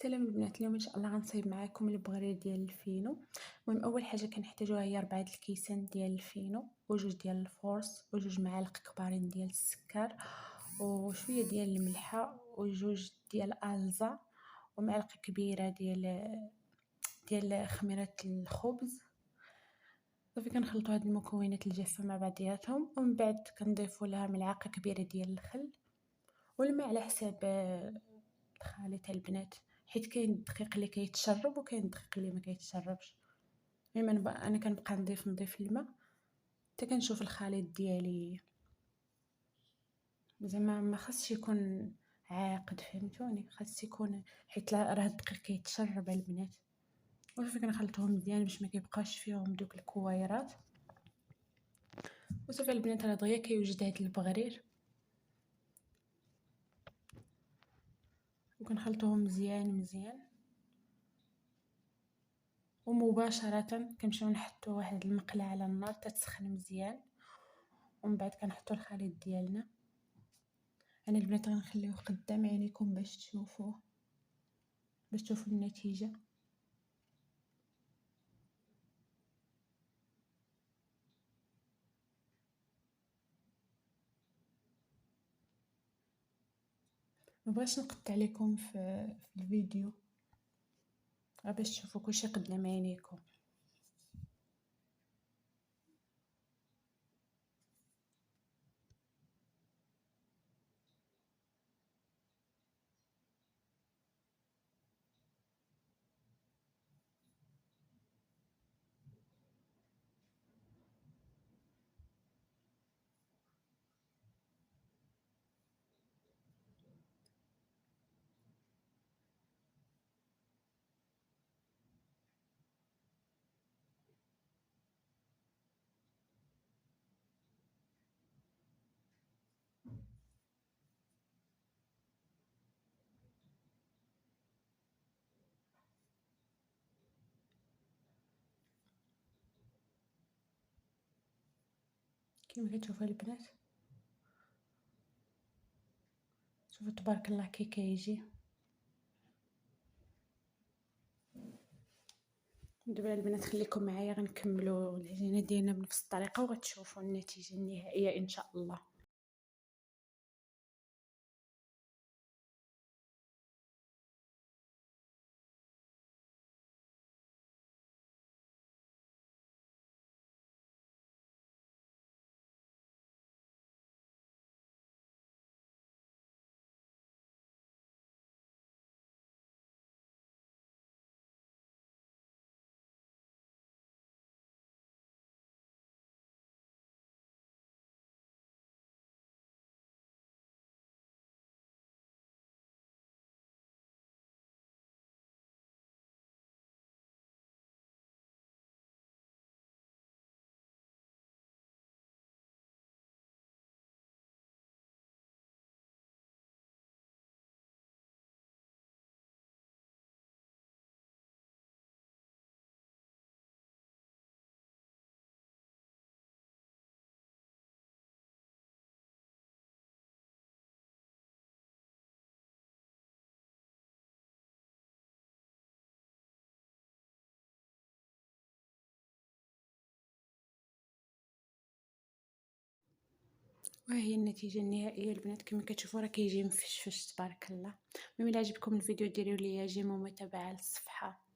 سلام البنات، اليوم ان شاء الله غنصايب معاكم البغرير ديال الفينو. المهم اول حاجه كنحتاجوها هي 4 الكيسان ديال الفينو وجوج ديال الفورص وجوج معالق كبارين ديال السكر وشويه ديال الملحه وجوج ديال الزا ومعلقه كبيره ديال خميره الخبز. صافي كنخلطوا هاد المكونات الجافه مع بعضياتهم ومن بعد كنضيفوا لها ملعقه كبيره ديال الخل والماء على حساب الخليط البنات، حيت كاين الدقيق اللي كيتشرب وكاين الدقيق اللي ما كيتشربش. المهم انا كنبقى نضيف الماء حتى كنشوف الخليط ديالي زعما ما خاصش يكون عاقد، فهمتوني؟ خاص يكون حيت راه الدقيق كيتشرب البنات. وصافي كنخلطهم مزيان باش ما كيبقاش فيهم دوك الكويرات. وصافي البنات راه دغيا كيوجد هاد البغرير وكنخلطوهم مزيان ومباشرة كنمشيو نحطو واحد المقلة على النار تتسخن مزيان ومن بعد كنحطو الخليط ديالنا. انا البنات غنخليوه قدام عينيكم باش تشوفوا النتيجة. مبغاش نقطع لكم في الفيديو باش تشوفوا كلشي قدام عينيكم. كيما كتشوفوا البنات، شوفوا تبارك الله كي كيجي. دابا البنات خليكم معايا غنكملوا العجينه ديالنا بنفس الطريقه وغتشوفوا النتيجه النهائيه ان شاء الله. وهي النتيجه النهائيه البنات، كما كتشوفوا راه كيجي مفشفش تبارك الله. المهم الا عجبكم الفيديو ديروا لي جيم ومتابعه للصفحه.